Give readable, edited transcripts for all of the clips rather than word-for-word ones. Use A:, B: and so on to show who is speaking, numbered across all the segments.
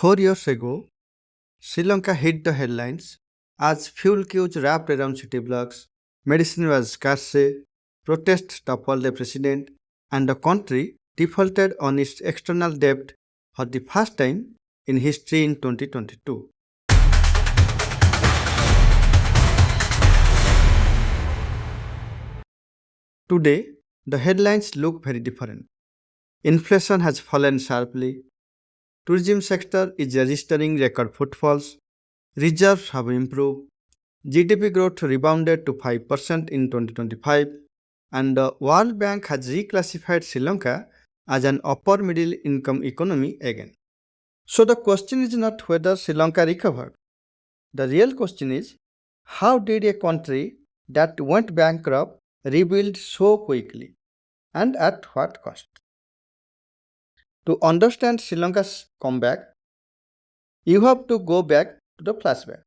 A: 4 years ago, Sri Lanka hit the headlines as fuel queues wrapped around city blocks, medicine was scarce, protests toppled the president, and the country defaulted on its external debt for the first time in history in 2022. Today, the headlines look very different. Inflation has fallen sharply, tourism sector is registering record footfalls, reserves have improved, GDP growth rebounded to 5% in 2025, and the World Bank has reclassified Sri Lanka as an upper middle income economy again. So the question is not whether Sri Lanka recovered. The real question is how did a country that went bankrupt rebuild so quickly and at what cost? To understand Sri Lanka's comeback, you have to go back to the flashback.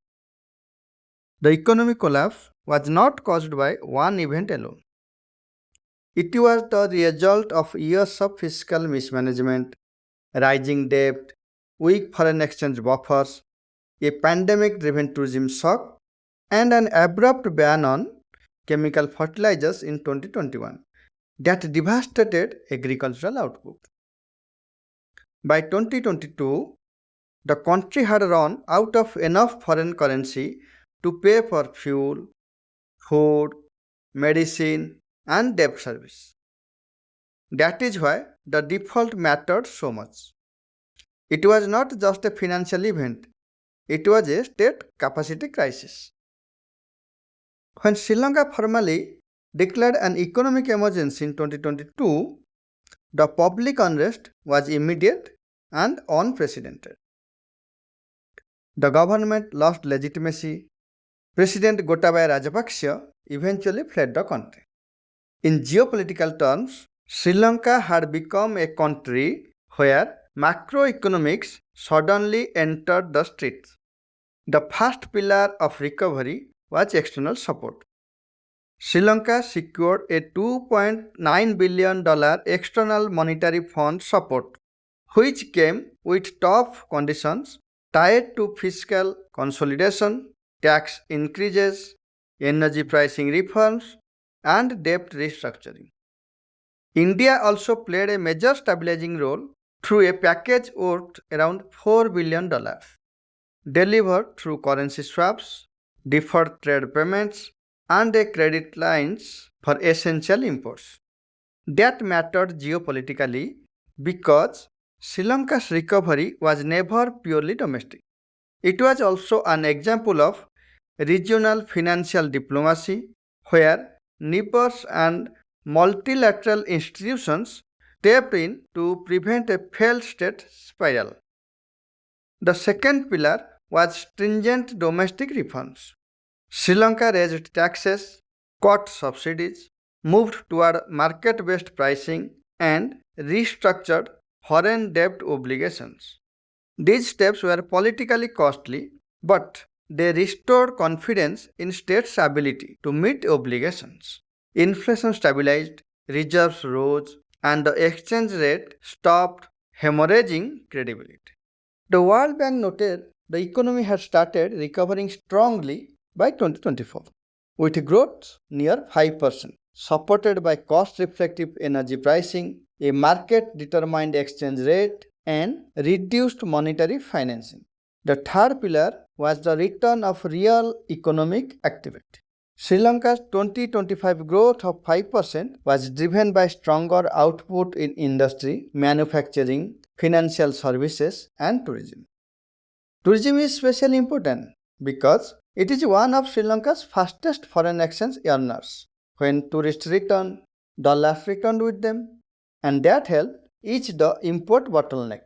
A: The economic collapse was not caused by one event alone. It was the result of years of fiscal mismanagement, rising debt, weak foreign exchange buffers, a pandemic driven tourism shock, and an abrupt ban on chemical fertilizers in 2021 that devastated agricultural output. By 2022, the country had run out of enough foreign currency to pay for fuel, food, medicine, and debt service. That is why the default mattered so much. It was not just a financial event, it was a state capacity crisis. When Sri Lanka formally declared an economic emergency in 2022, the public unrest was immediate and unprecedented. The government lost legitimacy. President Gotabaya Rajapaksa eventually fled the country. In geopolitical terms, Sri Lanka had become a country where macroeconomics suddenly entered the streets. The first pillar of recovery was external support. Sri Lanka secured a $2.9 billion external monetary fund support, which came with tough conditions tied to fiscal consolidation, tax increases, energy pricing reforms, and debt restructuring. India also played a major stabilizing role through a package worth around $4 billion, delivered through currency swaps, deferred trade payments, and a credit lines for essential imports. That mattered geopolitically because Sri Lanka's recovery was never purely domestic. It was also an example of regional financial diplomacy where neighbors and multilateral institutions stepped in to prevent a failed state spiral. The second pillar was stringent domestic reforms. Sri Lanka raised taxes, cut subsidies, moved toward market based pricing, and restructured foreign debt obligations. These steps were politically costly, but they restored confidence in states' ability to meet obligations. Inflation stabilized, reserves rose, and the exchange rate stopped hemorrhaging credibility. The World Bank noted the economy had started recovering strongly by 2024, with growth near 5%, supported by cost-reflective energy pricing, a market-determined exchange rate, and reduced monetary financing. The third pillar was the return of real economic activity. Sri Lanka's 2025 growth of 5% was driven by stronger output in industry, manufacturing, financial services, and tourism. Tourism is especially important because it is one of Sri Lanka's fastest foreign exchange earners. When tourists returned, dollars returned with them, and that helped ease the import bottleneck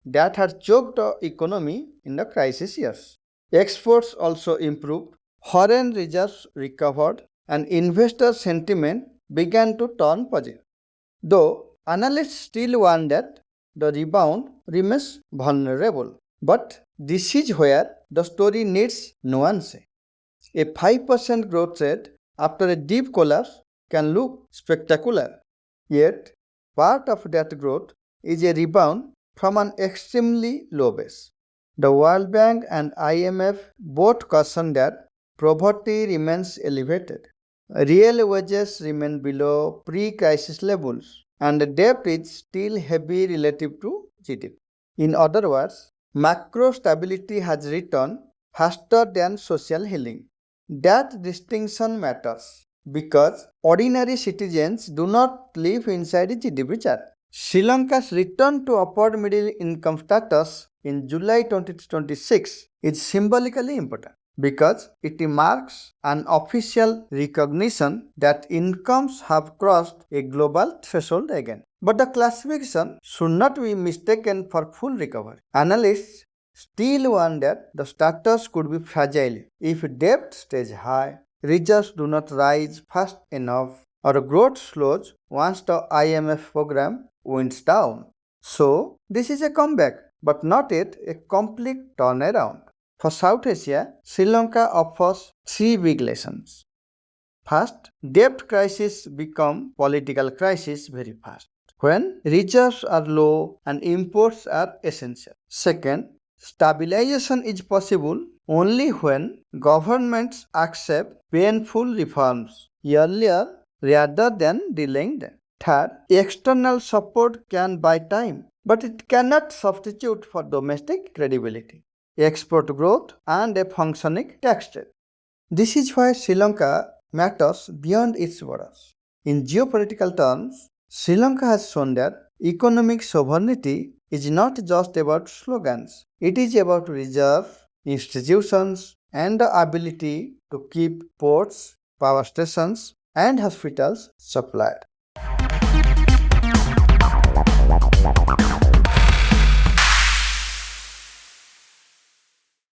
A: that had choked the economy in the crisis years. Exports also improved, foreign reserves recovered, and investor sentiment began to turn positive. Though analysts still warn that the rebound remains vulnerable. But this is where the story needs nuance. A 5% growth rate after a deep collapse can look spectacular. Yet, part of that growth is a rebound from an extremely low base. The World Bank and IMF both caution that poverty remains elevated. Real wages remain below pre crisis levels, and the debt is still heavy relative to GDP. In other words, macro stability has returned faster than social healing. That distinction matters because ordinary citizens do not live inside a GDP chart. Sri Lanka's return to upward middle income status in July 2026 is symbolically important because it marks an official recognition that incomes have crossed a global threshold again. But the classification should not be mistaken for full recovery. Analysts still warn that the status could be fragile if debt stays high, reserves do not rise fast enough, or growth slows once the IMF program winds down. So, this is a comeback, but not yet a complete turnaround. For South Asia, Sri Lanka offers three big lessons. First, debt crisis become political crisis very fast when reserves are low and imports are essential. Second, stabilization is possible only when governments accept painful reforms earlier rather than delaying them. Third, external support can buy time, but it cannot substitute for domestic credibility, export growth, and a functioning tax state. This is why Sri Lanka matters beyond its borders. In geopolitical terms, Sri Lanka has shown that economic sovereignty is not just about slogans, it is about reserves, institutions, and the ability to keep ports, power stations, and hospitals supplied.